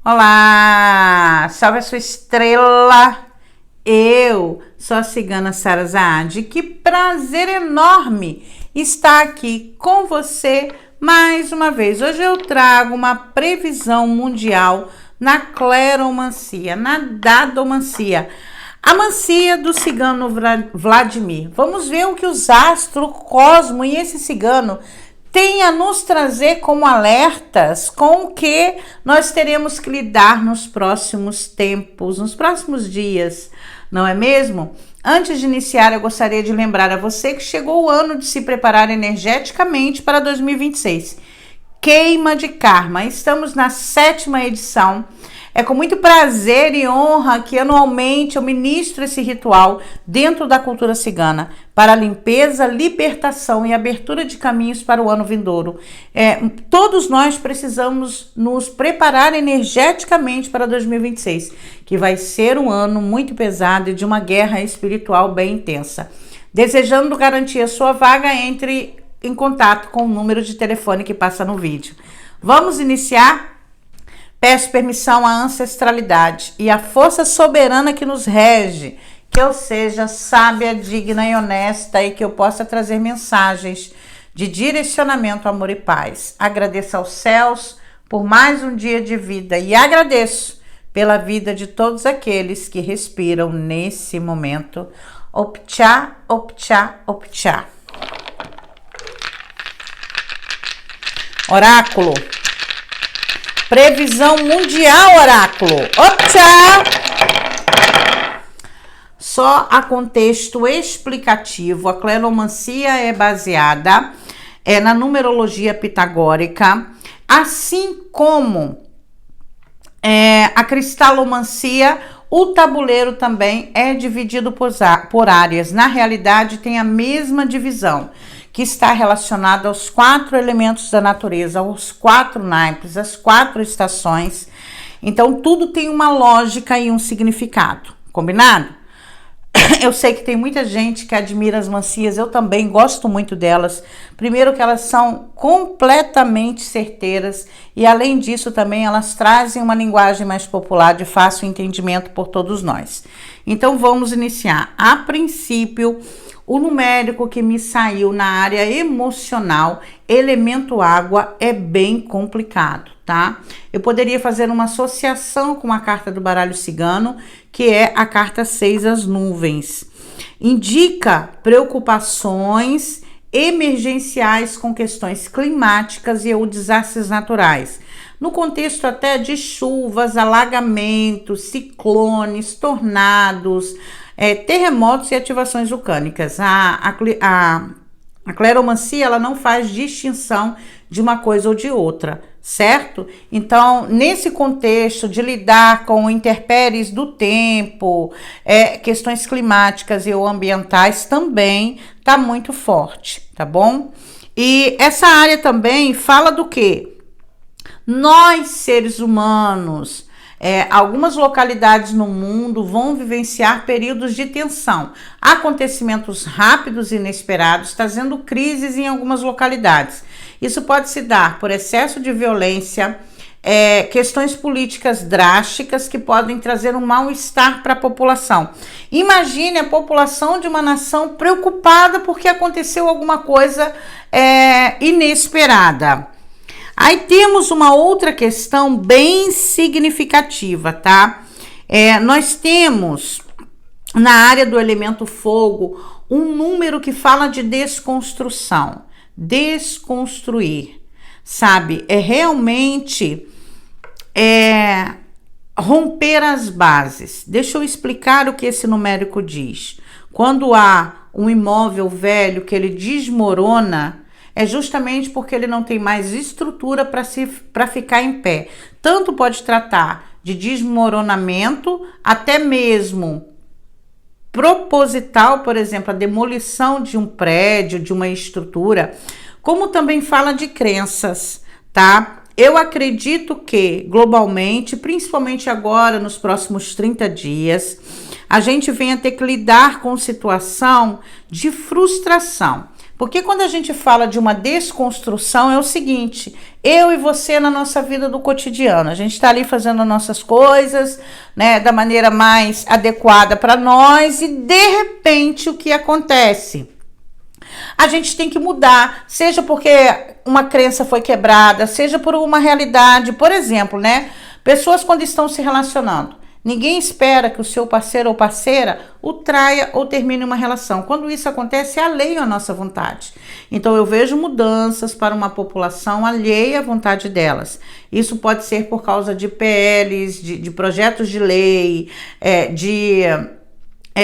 Olá, salve a sua estrela. Eu sou a cigana Sara Zaad. Que prazer enorme estar aqui com você mais uma vez. Hoje eu trago uma previsão mundial na cleromancia, na dadomancia, a mancia do cigano Vladimir. Vamos ver o que os astros, o cosmo e esse cigano tem a nos trazer como alertas com o que nós teremos que lidar nos próximos tempos, nos próximos dias, não é mesmo? Antes de iniciar, eu gostaria de lembrar a você que chegou o ano de se preparar energeticamente para 2026. Queima de karma. Estamos na 7ª edição. É com muito prazer e honra que anualmente eu ministro esse ritual dentro da cultura cigana para limpeza, libertação e abertura de caminhos para o ano vindouro. Todos nós precisamos nos preparar energeticamente para 2026, que vai ser um ano muito pesado e de uma guerra espiritual bem intensa. Desejando garantir a sua vaga, entre em contato com o número de telefone que passa no vídeo. Vamos iniciar? Peço permissão à ancestralidade e à força soberana que nos rege, que eu seja sábia, digna e honesta e que eu possa trazer mensagens de direcionamento, amor e paz. Agradeço aos céus por mais um dia de vida e agradeço pela vida de todos aqueles que respiram nesse momento. Optcha, optcha, optcha. Oráculo. Previsão mundial, oráculo. Optcha! Só a contexto explicativo, a cleromancia é baseada na numerologia pitagórica, assim como a cristalomancia. O tabuleiro também é dividido por áreas. Na realidade, tem a mesma divisão, que está relacionada aos 4 elementos da natureza, aos 4 naipes, às 4 estações. Então, tudo tem uma lógica e um significado. Combinado? Eu sei que tem muita gente que admira as mancias, eu também gosto muito delas. Primeiro que elas são completamente certeiras e, além disso, também elas trazem uma linguagem mais popular de fácil entendimento por todos nós. Então, vamos iniciar. A princípio, o numérico que me saiu na área emocional, elemento água, é bem complicado, tá? Eu poderia fazer uma associação com a carta do baralho cigano, que é a carta 6, as nuvens. Indica preocupações emergenciais com questões climáticas e ou desastres naturais. No contexto até de chuvas, alagamentos, ciclones, tornados, terremotos e ativações vulcânicas. A cleromancia, ela não faz distinção de uma coisa ou de outra, certo? Então, nesse contexto de lidar com intempéries do tempo, questões climáticas e ou ambientais, também tá muito forte, tá bom? E essa área também fala do quê? Nós, seres humanos, algumas localidades no mundo vão vivenciar períodos de tensão, acontecimentos rápidos e inesperados, trazendo crises em algumas localidades. Isso pode se dar por excesso de violência, questões políticas drásticas que podem trazer um mal-estar para a população. Imagine a população de uma nação preocupada porque aconteceu alguma coisa inesperada. Aí temos uma outra questão bem significativa, tá? Nós temos na área do elemento fogo um número que fala de desconstrução, desconstruir, sabe? Realmente romper as bases. Deixa eu explicar o que esse numérico diz. Quando há um imóvel velho que ele desmorona, é justamente porque ele não tem mais estrutura para ficar em pé. Tanto pode tratar de desmoronamento, até mesmo proposital, por exemplo, a demolição de um prédio, de uma estrutura, como também fala de crenças, tá? Eu acredito que, globalmente, principalmente agora, nos próximos 30 dias, a gente venha ter que lidar com situação de frustração. Porque quando a gente fala de uma desconstrução, é o seguinte: eu e você na nossa vida do cotidiano, a gente está ali fazendo nossas coisas, né, da maneira mais adequada para nós, e de repente o que acontece? A gente tem que mudar, seja porque uma crença foi quebrada, seja por uma realidade. Por exemplo, né? Pessoas quando estão se relacionando, ninguém espera que o seu parceiro ou parceira o traia ou termine uma relação. Quando isso acontece, é alheio à nossa vontade. Então eu vejo mudanças para uma população alheia à vontade delas. Isso pode ser por causa de PLs, de projetos de lei,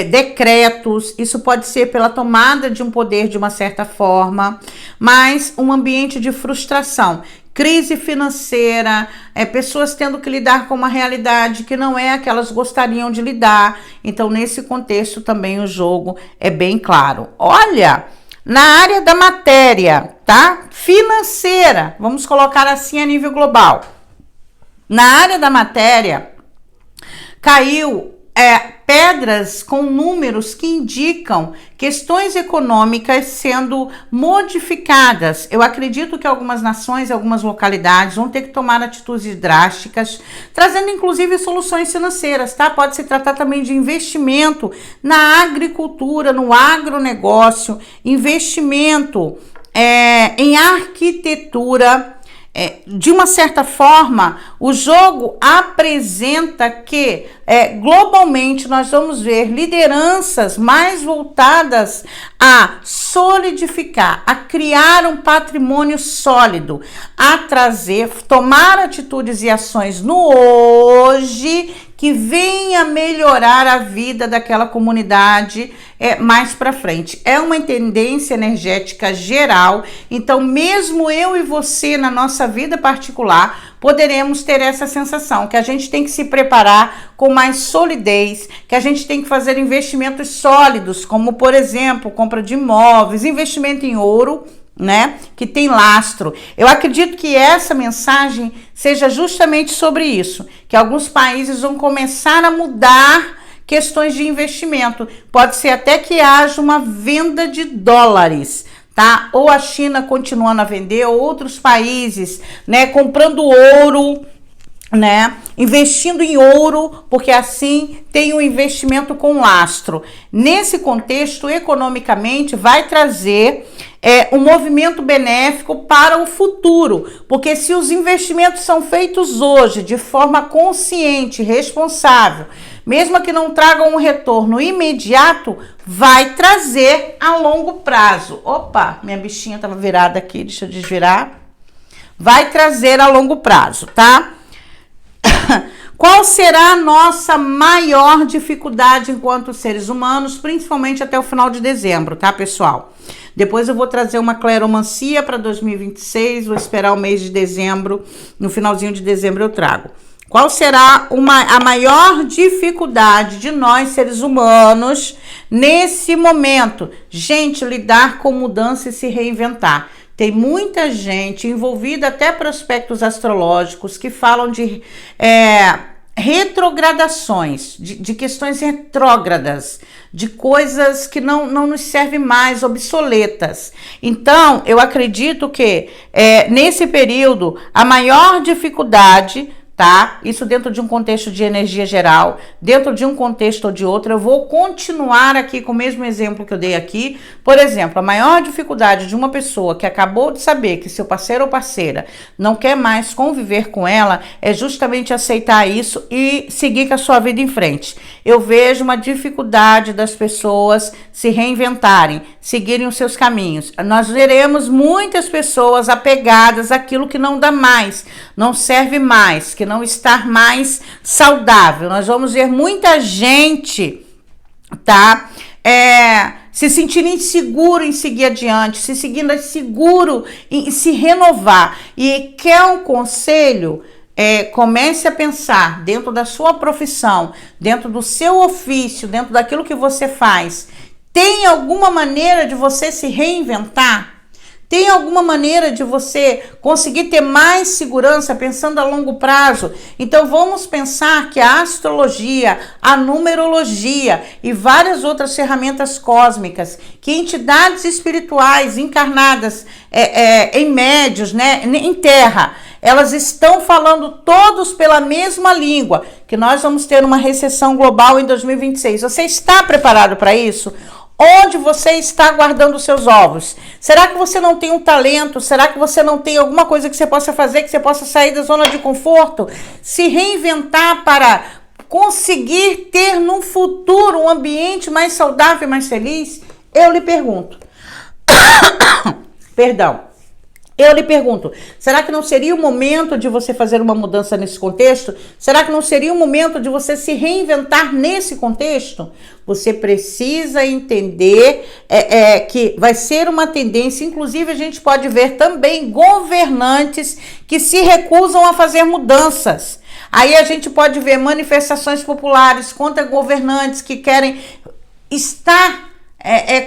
decretos, isso pode ser pela tomada de um poder de uma certa forma, mas um ambiente de frustração, crise financeira, pessoas tendo que lidar com uma realidade que não é a que elas gostariam de lidar. Então, nesse contexto também o jogo é bem claro. Olha, na área da matéria, tá? Financeira, vamos colocar assim a nível global. Na área da matéria, caiu pedras com números que indicam questões econômicas sendo modificadas. Eu acredito que algumas nações, algumas localidades vão ter que tomar atitudes drásticas, trazendo inclusive soluções financeiras, tá? Pode se tratar também de investimento na agricultura, no agronegócio, investimento em arquitetura. De uma certa forma, o jogo apresenta que globalmente nós vamos ver lideranças mais voltadas a solidificar, a criar um patrimônio sólido, a tomar atitudes e ações no hoje que venha melhorar a vida daquela comunidade mais para frente. É uma tendência energética geral, então mesmo eu e você na nossa vida particular poderemos ter essa sensação que a gente tem que se preparar com mais solidez, que a gente tem que fazer investimentos sólidos, como por exemplo, compra de imóveis, investimento em ouro, né, que tem lastro. Eu acredito que essa mensagem seja justamente sobre isso, que alguns países vão começar a mudar questões de investimento. Pode ser até que haja uma venda de dólares, tá? Ou a China continuando a vender, ou outros países, né, comprando ouro, né, investindo em ouro, porque assim tem um investimento com lastro. Nesse contexto, economicamente, vai trazer um movimento benéfico para o futuro, porque se os investimentos são feitos hoje de forma consciente, responsável, mesmo que não tragam um retorno imediato, vai trazer a longo prazo. Opa, minha bichinha estava virada aqui, deixa eu desvirar. Vai trazer a longo prazo, tá? Qual será a nossa maior dificuldade enquanto seres humanos, principalmente até o final de dezembro, tá, pessoal? Depois eu vou trazer uma cleromancia para 2026, vou esperar o mês de dezembro, no finalzinho de dezembro eu trago. Qual será a maior dificuldade de nós, seres humanos, nesse momento? Gente, lidar com mudança e se reinventar. Tem muita gente envolvida, até prospectos astrológicos, que falam de retrogradações, de questões retrógradas, de coisas que não nos servem mais, obsoletas. Então, eu acredito que nesse período, a maior dificuldade, tá? Isso dentro de um contexto de energia geral, dentro de um contexto ou de outro. Eu vou continuar aqui com o mesmo exemplo que eu dei aqui. Por exemplo, a maior dificuldade de uma pessoa que acabou de saber que seu parceiro ou parceira não quer mais conviver com ela é justamente aceitar isso e seguir com a sua vida em frente. Eu vejo uma dificuldade das pessoas se reinventarem, seguirem os seus caminhos. Nós veremos muitas pessoas apegadas àquilo que não dá mais, não serve mais, que não está mais saudável. Nós vamos ver muita gente, tá? Se sentindo inseguro em seguir adiante, se sentindo inseguro em se renovar. E quer um conselho? Comece a pensar dentro da sua profissão, dentro do seu ofício, dentro daquilo que você faz. Tem alguma maneira de você se reinventar? Tem alguma maneira de você conseguir ter mais segurança pensando a longo prazo? Então vamos pensar que a astrologia, a numerologia e várias outras ferramentas cósmicas, que entidades espirituais encarnadas em médios, né, em terra, elas estão falando todos pela mesma língua, que nós vamos ter uma recessão global em 2026. Você está preparado para isso? Onde você está guardando os seus ovos? Será que você não tem um talento? Será que você não tem alguma coisa que você possa fazer, que você possa sair da zona de conforto? Se reinventar para conseguir ter no futuro um ambiente mais saudável e mais feliz? Eu lhe pergunto. Perdão. Eu lhe pergunto, será que não seria o momento de você fazer uma mudança nesse contexto? Será que não seria o momento de você se reinventar nesse contexto? Você precisa entender que vai ser uma tendência, inclusive a gente pode ver também governantes que se recusam a fazer mudanças. Aí a gente pode ver manifestações populares contra governantes que querem estar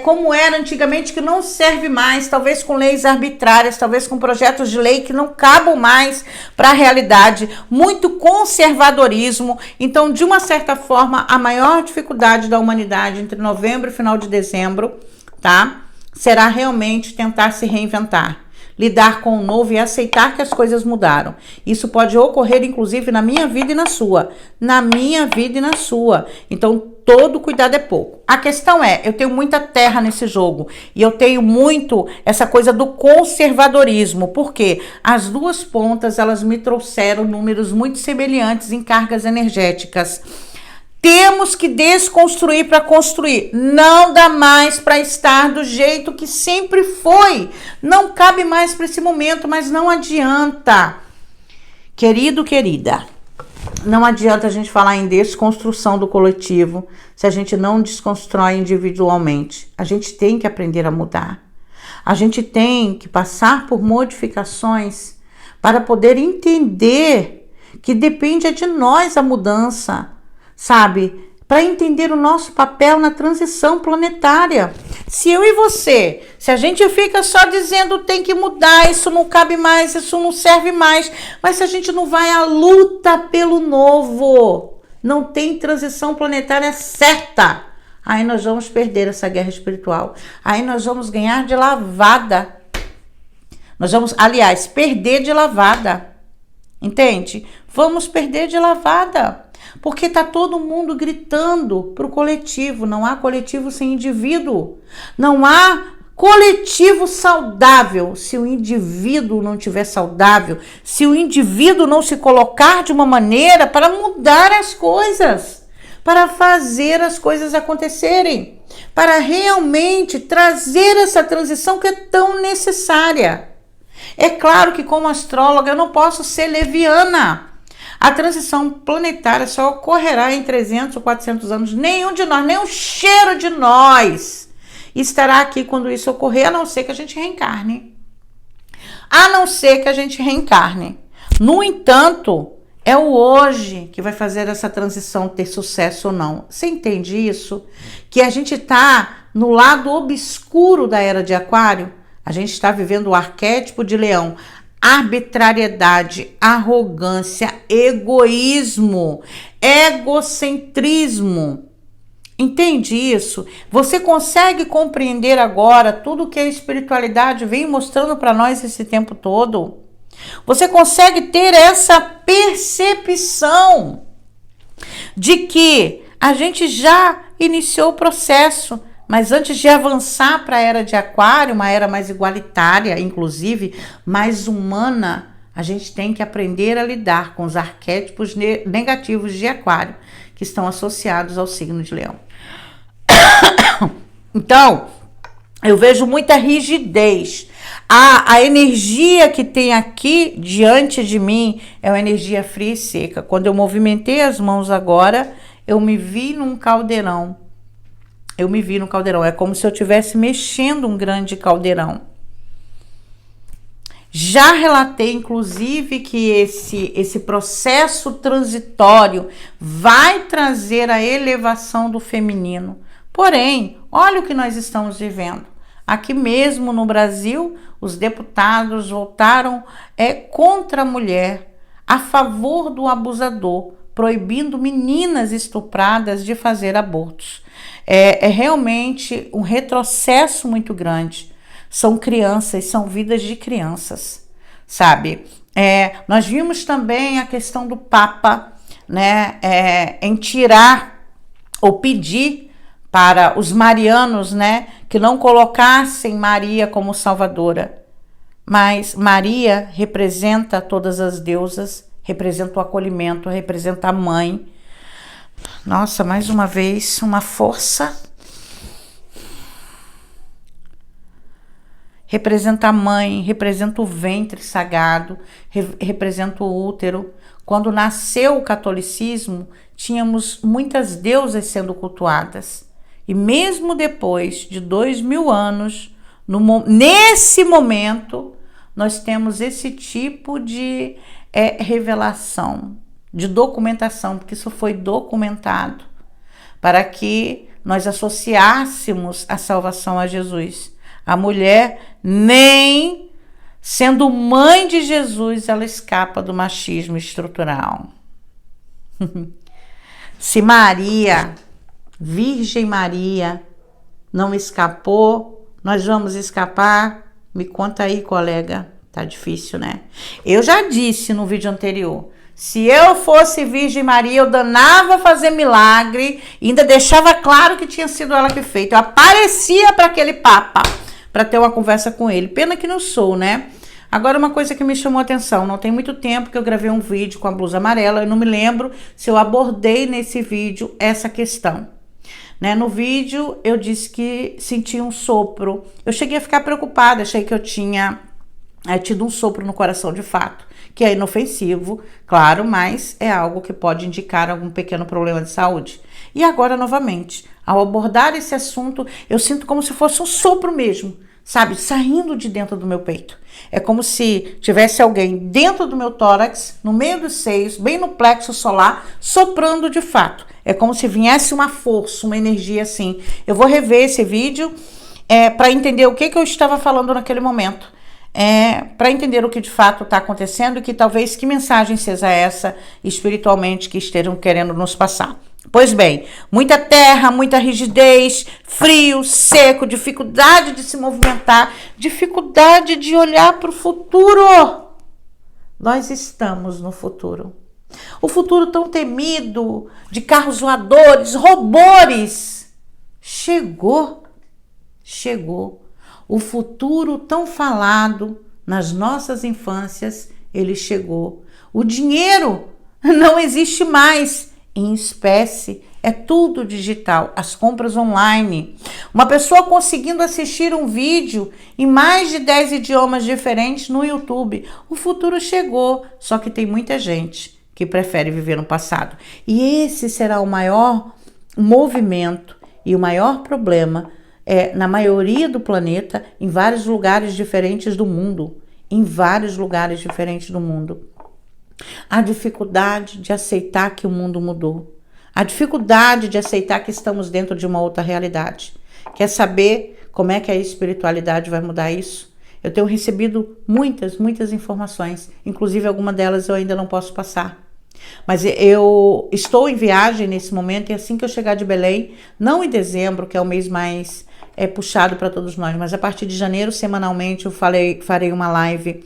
como era antigamente, que não serve mais, talvez com leis arbitrárias, talvez com projetos de lei que não cabam mais para a realidade, muito conservadorismo. Então, de uma certa forma, a maior dificuldade da humanidade entre novembro e final de dezembro, tá? Será realmente tentar se reinventar, lidar com o novo e aceitar que as coisas mudaram. Isso pode ocorrer, inclusive, na minha vida e na sua. Na minha vida e na sua. Então, todo cuidado é pouco. A questão é, eu tenho muita terra nesse jogo e eu tenho muito essa coisa do conservadorismo, porque as duas pontas, elas me trouxeram números muito semelhantes em cargas energéticas. Temos que desconstruir para construir. Não dá mais para estar do jeito que sempre foi. Não cabe mais para esse momento, mas não adianta. Querido, querida, não adianta a gente falar em desconstrução do coletivo se a gente não desconstrói individualmente. A gente tem que aprender a mudar. A gente tem que passar por modificações para poder entender que depende de nós a mudança. Sabe, para entender o nosso papel na transição planetária. Se eu e você, se a gente fica só dizendo tem que mudar, isso não cabe mais, isso não serve mais, mas se a gente não vai à luta pelo novo, não tem transição planetária certa, aí nós vamos perder essa guerra espiritual, aí nós vamos ganhar de lavada, nós vamos, aliás, perder de lavada, entende? Vamos perder de lavada. Porque está todo mundo gritando para o coletivo. Não há coletivo sem indivíduo. Não há coletivo saudável se o indivíduo não estiver saudável. Se o indivíduo não se colocar de uma maneira para mudar as coisas. Para fazer as coisas acontecerem. Para realmente trazer essa transição que é tão necessária. É claro que como astróloga eu não posso ser leviana. A transição planetária só ocorrerá em 300 ou 400 anos. Nenhum de nós, nem um cheiro de nós estará aqui quando isso ocorrer, a não ser que a gente reencarne. A não ser que a gente reencarne. No entanto, é o hoje que vai fazer essa transição ter sucesso ou não. Você entende isso? Que a gente está no lado obscuro da era de Aquário. A gente está vivendo o arquétipo de Leão. Arbitrariedade, arrogância, egoísmo, egocentrismo. Entende isso? Você consegue compreender agora tudo que a espiritualidade vem mostrando para nós esse tempo todo? Você consegue ter essa percepção de que a gente já iniciou o processo. Mas antes de avançar para a era de Aquário, uma era mais igualitária, inclusive mais humana, a gente tem que aprender a lidar com os arquétipos negativos de Aquário, que estão associados ao signo de Leão. Então, eu vejo muita rigidez. A energia que tem aqui diante de mim é uma energia fria e seca. Quando eu movimentei as mãos agora, eu me vi num caldeirão. Eu me vi no caldeirão, é como se eu estivesse mexendo um grande caldeirão. Já relatei, inclusive, que esse processo transitório vai trazer a elevação do feminino. Porém, olha o que nós estamos vivendo. Aqui mesmo no Brasil, os deputados votaram contra a mulher, a favor do abusador, proibindo meninas estupradas de fazer abortos. É realmente um retrocesso muito grande. São crianças, são vidas de crianças, sabe? Nós vimos também a questão do Papa, né, em tirar ou pedir para os marianos, né, que não colocassem Maria como salvadora. Mas Maria representa todas as deusas, representa o acolhimento, representa a mãe. Nossa, mais uma vez, uma força. Representa a mãe, representa o ventre sagrado, representa o útero. Quando nasceu o catolicismo, tínhamos muitas deusas sendo cultuadas. E mesmo depois de 2000 anos, nesse momento, nós temos esse tipo de revelação, de documentação, porque isso foi documentado, para que nós associássemos a salvação a Jesus. A mulher, nem sendo mãe de Jesus, ela escapa do machismo estrutural. Se Maria, Virgem Maria, não escapou, nós vamos escapar? Me conta aí, colega. Tá difícil, né? Eu já disse no vídeo anterior, se eu fosse Virgem Maria, eu danava fazer milagre, e ainda deixava claro que tinha sido ela que fez. Eu aparecia para aquele Papa, para ter uma conversa com ele. Pena que não sou, né? Agora, uma coisa que me chamou a atenção, não tem muito tempo que eu gravei um vídeo com a blusa amarela, eu não me lembro se eu abordei nesse vídeo essa questão. Né? No vídeo, eu disse que sentia um sopro. Eu cheguei a ficar preocupada, achei que eu tinha tido um sopro no coração de fato, que é inofensivo, claro, mas é algo que pode indicar algum pequeno problema de saúde. E agora, novamente, ao abordar esse assunto, eu sinto como se fosse um sopro mesmo, sabe, saindo de dentro do meu peito. É como se tivesse alguém dentro do meu tórax, no meio dos seios, bem no plexo solar, soprando de fato. É como se viesse uma força, uma energia assim. Eu vou rever esse vídeo para entender o que eu estava falando naquele momento. Para entender o que de fato está acontecendo e que mensagem seja essa espiritualmente que estejam querendo nos passar. Pois bem, muita terra, muita rigidez, frio, seco, dificuldade de se movimentar, dificuldade de olhar para o futuro. Nós estamos no futuro. O futuro tão temido, de carros voadores, robôs, chegou. O futuro tão falado nas nossas infâncias, ele chegou. O dinheiro não existe mais em espécie, é tudo digital, as compras online. Uma pessoa conseguindo assistir um vídeo em mais de 10 idiomas diferentes no YouTube. O futuro chegou, só que tem muita gente que prefere viver no passado. E esse será o maior movimento e o maior problema na maioria do planeta, em vários lugares diferentes do mundo. A dificuldade de aceitar que o mundo mudou. A dificuldade de aceitar que estamos dentro de uma outra realidade. Quer saber como é que a espiritualidade vai mudar isso? Eu tenho recebido muitas informações. Inclusive, algumas delas eu ainda não posso passar. Mas eu estou em viagem nesse momento e assim que eu chegar de Belém, não em dezembro, que é o mês mais puxado para todos nós, mas a partir de janeiro, semanalmente, eu farei uma live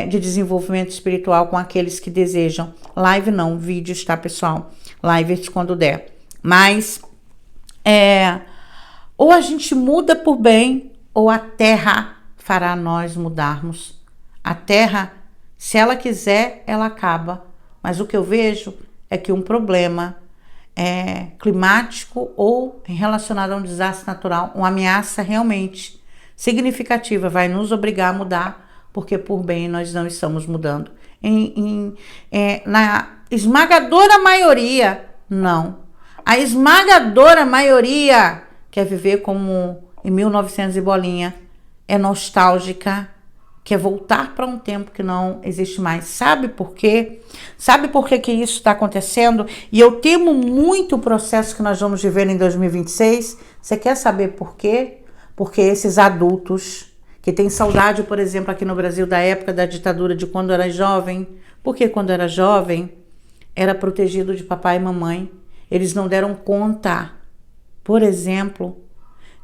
de desenvolvimento espiritual com aqueles que desejam. Live não, vídeos, tá, pessoal? Lives quando der. Mas ou a gente muda por bem, ou a Terra fará nós mudarmos. A Terra, se ela quiser, ela acaba. Mas o que eu vejo é que um problema climático ou relacionado a um desastre natural, uma ameaça realmente significativa, vai nos obrigar a mudar, porque por bem nós não estamos mudando. Na esmagadora maioria, não. A esmagadora maioria quer viver como em 1900 e bolinha, é nostálgica, quer voltar para um tempo que não existe mais. Sabe por quê? Sabe por que isso está acontecendo? E eu temo muito o processo que nós vamos viver em 2026. Você quer saber por quê? Porque esses adultos que tem saudade, por exemplo, aqui no Brasil, da época da ditadura, de quando era jovem, porque quando era jovem, era protegido de papai e mamãe. Eles não deram conta, por exemplo,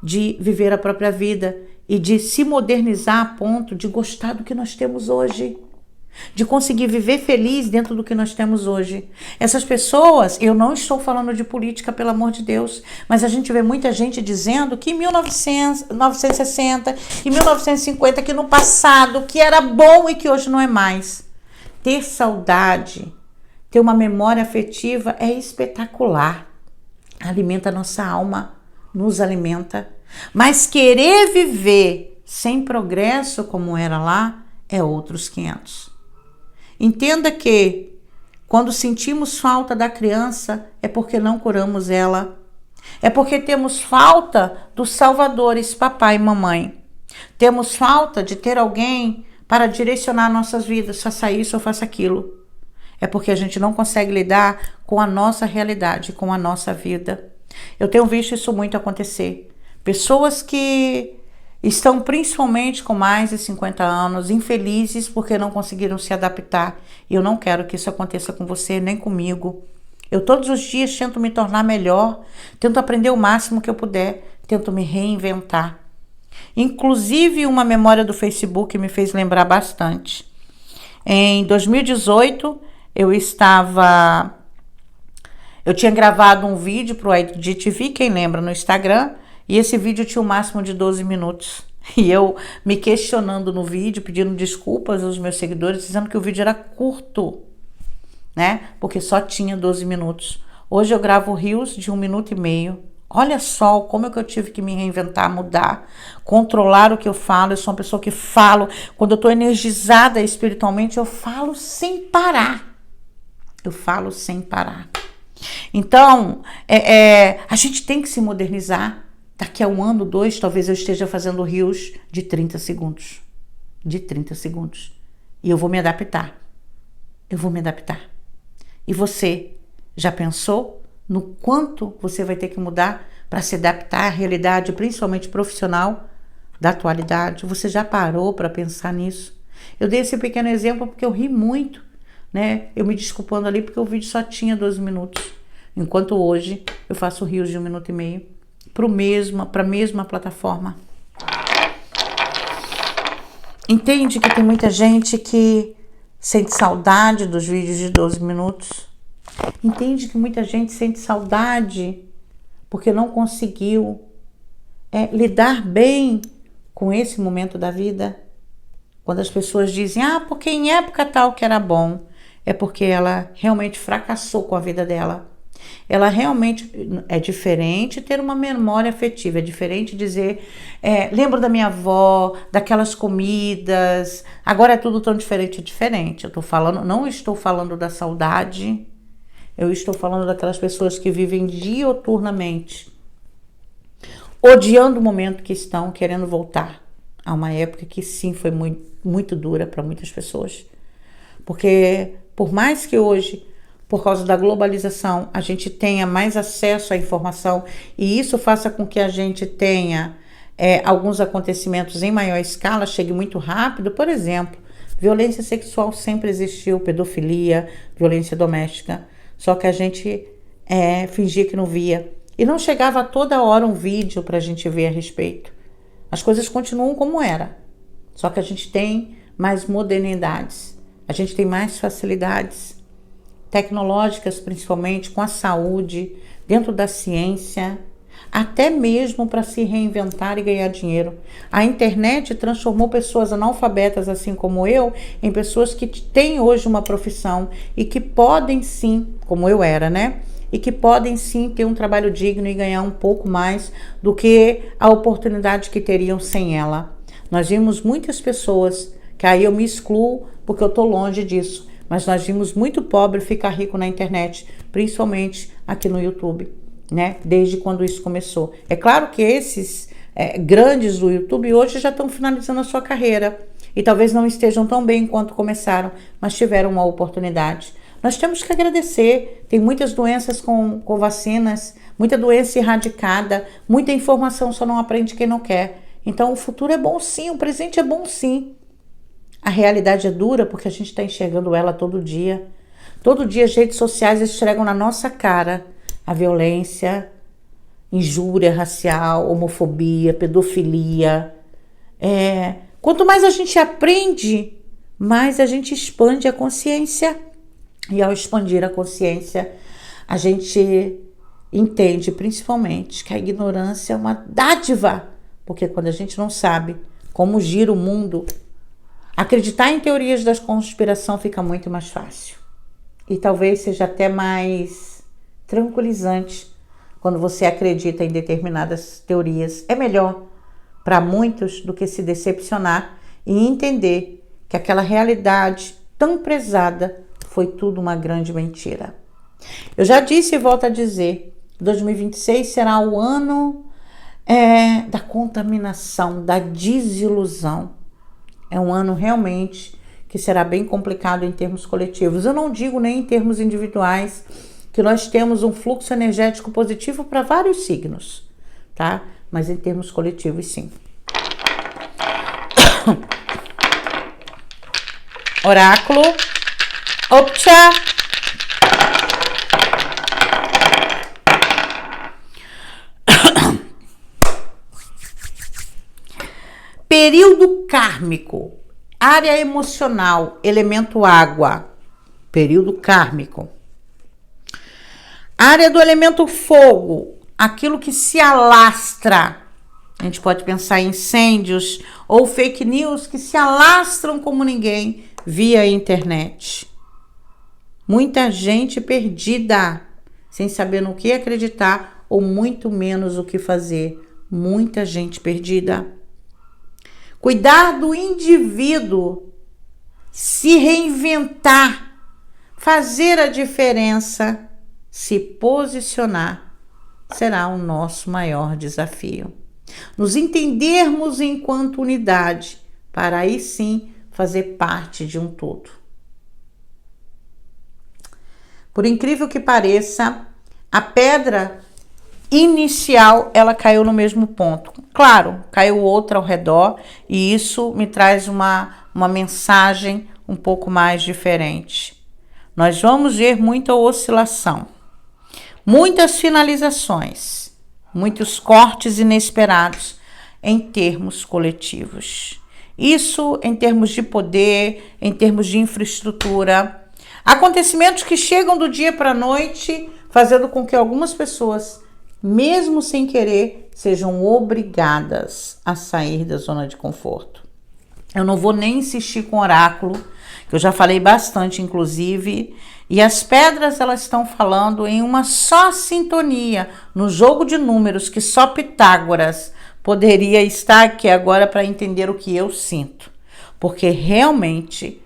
de viver a própria vida e de se modernizar a ponto de gostar do que nós temos hoje, de conseguir viver feliz dentro do que nós temos hoje. Essas pessoas, eu não estou falando de política, pelo amor de Deus, mas a gente vê muita gente dizendo que em 1960, que em 1950, que no passado, que era bom e que hoje não é mais. Ter saudade, ter uma memória afetiva é espetacular. Alimenta a nossa alma, nos alimenta. Mas querer viver sem progresso como era lá é outros 500. Entenda que quando sentimos falta da criança é porque não curamos ela. É porque temos falta dos salvadores, papai e mamãe. Temos falta de ter alguém para direcionar nossas vidas, faça isso ou faça aquilo. É porque a gente não consegue lidar com a nossa realidade, com a nossa vida. Eu tenho visto isso muito acontecer. Pessoas que estão principalmente com mais de 50 anos, infelizes porque não conseguiram se adaptar. E eu não quero que isso aconteça com você, nem comigo. Eu todos os dias tento me tornar melhor, tento aprender o máximo que eu puder, tento me reinventar. Inclusive, uma memória do Facebook me fez lembrar bastante. Em 2018, eu tinha gravado um vídeo para o IGTV, quem lembra, no Instagram, e esse vídeo tinha um máximo de 12 minutos. E eu me questionando no vídeo, pedindo desculpas aos meus seguidores, dizendo que o vídeo era curto, né? Porque só tinha 12 minutos. Hoje eu gravo reels de 1 minuto e meio. Olha só como é que eu tive que me reinventar, mudar, controlar o que eu falo. Eu sou uma pessoa que falo. Quando eu estou energizada espiritualmente, eu falo sem parar. Eu falo sem parar. Então, a gente tem que se modernizar. Daqui a 1 ano, 2, talvez eu esteja fazendo reels de 30 segundos. De 30 segundos. E eu vou me adaptar. Eu vou me adaptar. E você já pensou no quanto você vai ter que mudar para se adaptar à realidade, principalmente profissional, da atualidade? Você já parou para pensar nisso? Eu dei esse pequeno exemplo porque eu ri muito, né? Eu me desculpando ali porque o vídeo só tinha 12 minutos. Enquanto hoje eu faço reels de 1 minuto e meio para a mesma plataforma. Entende que tem muita gente que sente saudade dos vídeos de 12 minutos? Entende que muita gente sente saudade porque não conseguiu lidar bem com esse momento da vida? Quando as pessoas dizem, porque em época tal que era bom, é porque ela realmente fracassou com a vida dela. Ela realmente é diferente ter uma memória afetiva, é diferente dizer, lembro da minha avó, daquelas comidas, agora é tudo tão diferente, não estou falando da saudade, eu estou falando daquelas pessoas que vivem dioturnamente, odiando o momento que estão, querendo voltar a uma época que sim foi muito, muito dura para muitas pessoas. Porque por mais que hoje, por causa da globalização, a gente tenha mais acesso à informação e isso faça com que a gente tenha alguns acontecimentos em maior escala, chegue muito rápido. Por exemplo, violência sexual sempre existiu, pedofilia, violência doméstica, só que a gente fingia que não via. E não chegava toda hora um vídeo para a gente ver a respeito. As coisas continuam como era, só que a gente tem mais modernidades, a gente tem mais facilidades tecnológicas, principalmente com a saúde, dentro da ciência, até mesmo para se reinventar e ganhar dinheiro. A internet transformou pessoas analfabetas, assim como eu, em pessoas que têm hoje uma profissão e que podem sim, como eu era, né? E que podem sim ter um trabalho digno e ganhar um pouco mais do que a oportunidade que teriam sem ela. Nós vimos muitas pessoas, que aí eu me excluo porque eu estou longe disso, mas nós vimos muito pobre ficar rico na internet, principalmente aqui no YouTube, né? Desde quando isso começou. É claro que esses grandes do YouTube hoje já estão finalizando a sua carreira e talvez não estejam tão bem quanto começaram, mas tiveram uma oportunidade. Nós temos que agradecer. Tem muitas doenças com vacinas, muita doença erradicada, muita informação, só não aprende quem não quer. Então o futuro é bom sim, o presente é bom sim. A realidade é dura porque a gente está enxergando ela todo dia. Todo dia as redes sociais esfregam na nossa cara a violência, injúria racial, homofobia, pedofilia. Quanto mais a gente aprende, mais a gente expande a consciência. E ao expandir a consciência, a gente entende principalmente que a ignorância é uma dádiva. Porque quando a gente não sabe como gira o mundo, acreditar em teorias da conspiração fica muito mais fácil. E talvez seja até mais tranquilizante quando você acredita em determinadas teorias. É melhor para muitos do que se decepcionar e entender que aquela realidade tão prezada foi tudo uma grande mentira. Eu já disse e volto a dizer, 2026 será o ano da contaminação, da desilusão. É um ano realmente que será bem complicado em termos coletivos. Eu não digo nem em termos individuais, que nós temos um fluxo energético positivo para vários signos, tá? Mas em termos coletivos, sim. Oráculo. Opcha. Período kármico. Área emocional, elemento água, período kármico. Área do elemento fogo, aquilo que se alastra. A gente pode pensar em incêndios ou fake news que se alastram como ninguém via internet. Muita gente perdida, sem saber no que acreditar ou muito menos o que fazer. Muita gente perdida. Cuidar do indivíduo, se reinventar, fazer a diferença, se posicionar, será o nosso maior desafio. Nos entendermos enquanto unidade, para aí sim fazer parte de um todo. Por incrível que pareça, a pedra inicial, ela caiu no mesmo ponto. Claro, caiu outra ao redor e isso me traz uma mensagem um pouco mais diferente. Nós vamos ver muita oscilação, muitas finalizações, muitos cortes inesperados em termos coletivos. Isso em termos de poder, em termos de infraestrutura. Acontecimentos que chegam do dia para a noite, fazendo com que algumas pessoas, mesmo sem querer, sejam obrigadas a sair da zona de conforto. Eu não vou nem insistir com oráculo, que eu já falei bastante, inclusive, e as pedras, elas estão falando em uma só sintonia, no jogo de números que só Pitágoras poderia estar aqui agora para entender o que eu sinto. Porque realmente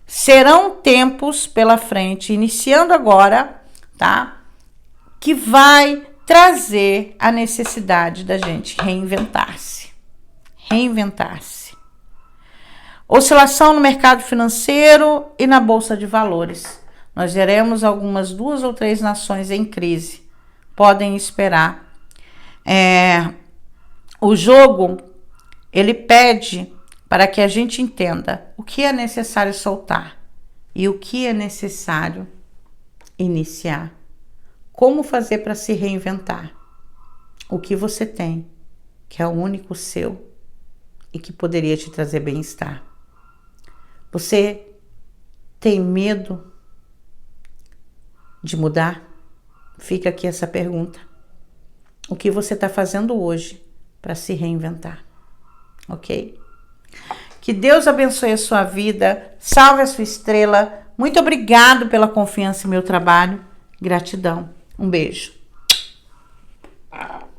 serão tempos pela frente, iniciando agora, tá? Que vai trazer a necessidade da gente reinventar-se. Reinventar-se. Oscilação no mercado financeiro e na bolsa de valores. Nós veremos algumas 2 ou 3 nações em crise. Podem esperar. O jogo, ele pede para que a gente entenda o que é necessário soltar e o que é necessário iniciar. Como fazer para se reinventar? O que você tem, que é o único seu e que poderia te trazer bem-estar. Você tem medo de mudar? Fica aqui essa pergunta. O que você está fazendo hoje para se reinventar? Ok? Que Deus abençoe a sua vida, salve a sua estrela. Muito obrigado pela confiança em meu trabalho. Gratidão. Um beijo.